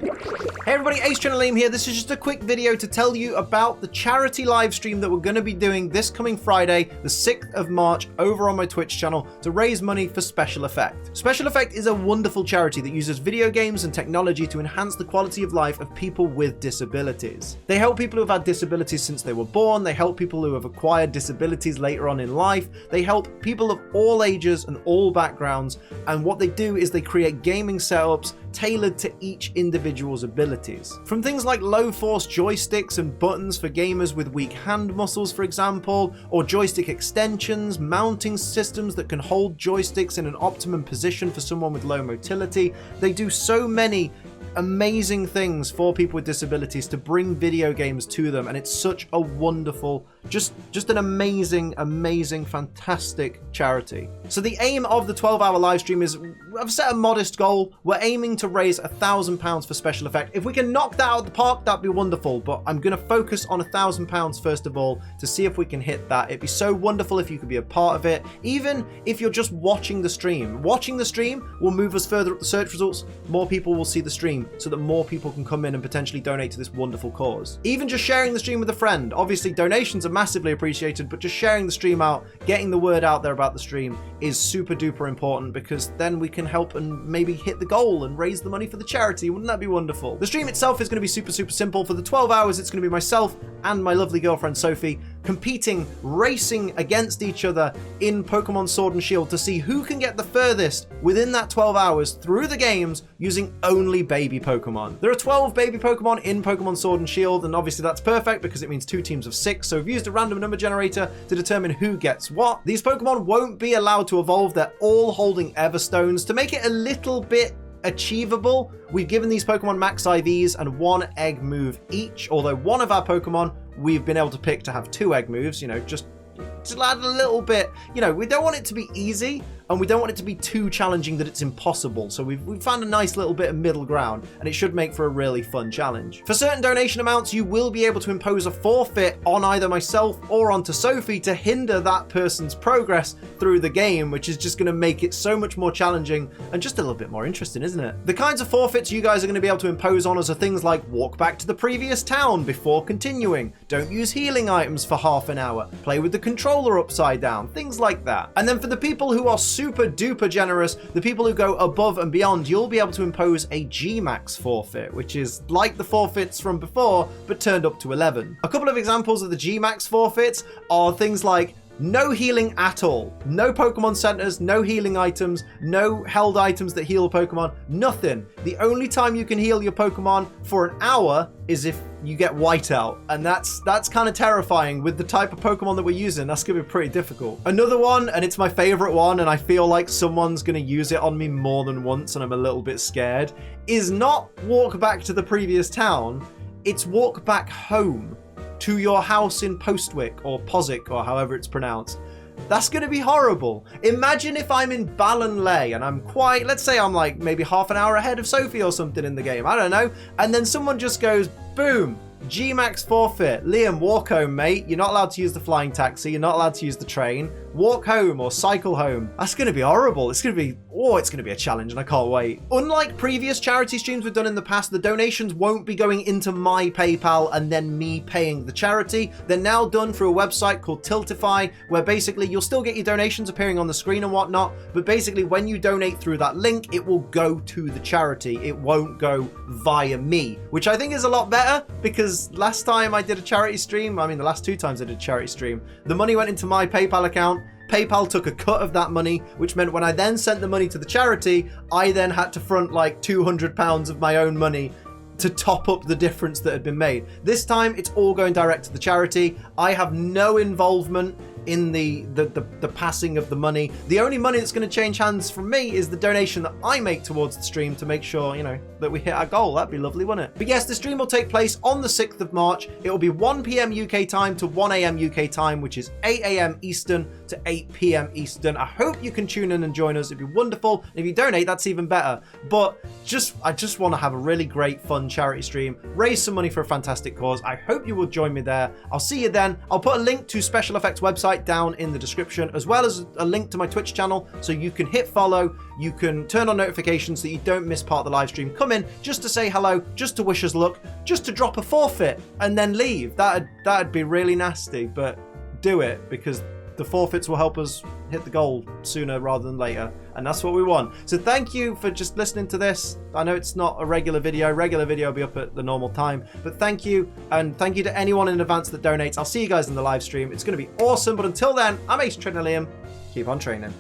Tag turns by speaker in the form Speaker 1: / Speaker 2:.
Speaker 1: Hey everybody, SpecialEffect here. This is just a quick video to tell you about the charity live stream that we're going to be doing this coming Friday, the 6th of March, over on my Twitch channel to raise money for SpecialEffect. SpecialEffect is a wonderful charity that uses video games and technology to enhance the quality of life of people with disabilities. They help people who have had disabilities since they were born. They help people who have acquired disabilities later on in life. They help people of all ages and all backgrounds. And what they do is they create gaming setups tailored to each individual's abilities. From things like low force joysticks and buttons for gamers with weak hand muscles, for example, or joystick extensions, mounting systems that can hold joysticks in an optimum position for someone with low motility. They do so many amazing things for people with disabilities to bring video games to them, and it's such a wonderful, just an amazing, fantastic charity. So the aim of the 12-hour live stream is, I've set a modest goal. We're aiming to raise £1,000 for SpecialEffect. If we can knock that out of the park, that'd be wonderful, but I'm going to focus on £1,000 first of all to see if we can hit that. It'd be so wonderful if you could be a part of it, even if you're just watching the stream. Watching the stream will move us further up the search results. More people will see the stream, so that more people can come in and potentially donate to this wonderful cause. Even just sharing the stream with a friend. Obviously, donations are massively appreciated, but just sharing the stream out, getting the word out there about the stream is super duper important, because then we can help and maybe hit the goal and raise the money for the charity. Wouldn't that be wonderful? The stream itself is going to be super simple. For the 12 hours, it's going to be myself and my lovely girlfriend Sophie competing, racing against each other in Pokemon Sword and Shield to see who can get the furthest within that 12 hours through the games using only baby Pokemon. There are 12 baby Pokemon in Pokemon Sword and Shield, and obviously that's perfect because it means 2 teams of 6, so we've used a random number generator to determine who gets what. These Pokemon won't be allowed to evolve. They're all holding Everstones. To make it a little bit achievable, we've given these Pokemon max IVs and 1 egg move each, although one of our Pokemon we've been able to pick to have 2 egg moves, you know, just to add a little bit. You know, we don't want it to be easy, and we don't want it to be too challenging that it's impossible. So we've found a nice little bit of middle ground, and it should make for a really fun challenge. For certain donation amounts, you will be able to impose a forfeit on either myself or onto Sophie to hinder that person's progress through the game, which is just going to make it so much more challenging and just a little bit more interesting, isn't it? The kinds of forfeits you guys are going to be able to impose on us are things like walk back to the previous town before continuing, don't use healing items for half an hour, play with the controller upside down, things like that. And then for the people who are super duper generous, the people who go above and beyond, you'll be able to impose a G-Max forfeit, which is like the forfeits from before, but turned up to 11. A couple of examples of the G-Max forfeits are things like no healing at all, no Pokemon centers, no healing items, no held items that heal Pokemon, nothing. The only time you can heal your Pokemon for an hour is if you get whiteout, and that's kind of terrifying with the type of Pokemon that we're using. That's gonna be pretty difficult. Another one, and it's my favorite one, and I feel like someone's gonna use it on me more than once, and I'm a little bit scared, is not walk back to the previous town, it's walk back home to your house in Postwick or Posick or however it's pronounced. That's going to be horrible. Imagine if I'm in Ballinley and I'm quite, let's say I'm like maybe half an hour ahead of Sophie or something in the game, I don't know, and then someone just goes, boom, G-Max forfeit. Liam, walk home, mate. You're not allowed to use the flying taxi. You're not allowed to use the train. Walk home or cycle home. That's going to be horrible. It's going to be, it's going to be a challenge, and I can't wait. Unlike previous charity streams we've done in the past, the donations won't be going into my PayPal and then me paying the charity. They're now done through a website called TiltFi, where basically you'll still get your donations appearing on the screen and whatnot, but basically when you donate through that link, it will go to the charity. It won't go via me, which I think is a lot better, because last time I did a charity stream, I mean the last 2 times I did a charity stream, the money went into my PayPal account. PayPal took a cut of that money, which meant when I then sent the money to the charity, I then had to front like £200 of my own money to top up the difference that had been made. This time, it's all going direct to the charity. I have no involvement in the passing of the money. The only money that's going to change hands from me is the donation that I make towards the stream to make sure, you know, that we hit our goal. That'd be lovely, wouldn't it? But yes, the stream will take place on the 6th of March. It will be 1 p.m. UK time to 1 a.m. UK time, which is 8 a.m. Eastern to 8 p.m. Eastern. I hope you can tune in and join us. It'd be wonderful. And if you donate, that's even better. But I just want to have a really great, fun charity stream, raise some money for a fantastic cause. I hope you will join me there. I'll see you then. I'll put a link to SpecialEffect's website right down in the description, as well as a link to my Twitch channel, so you can hit follow, you can turn on notifications so that you don't miss part of the live stream. Come in just to say hello, just to wish us luck, just to drop a forfeit and then leave. That'd be really nasty, but do it, because the forfeits will help us hit the goal sooner rather than later, and that's what we want. So thank you for just listening to this. I know it's not a regular video will be up at the normal time, but thank you, and thank you to anyone in advance that donates. I'll see you guys in the live stream. It's going to be awesome, but until then, I'm Ace Trainer Liam. Keep on training.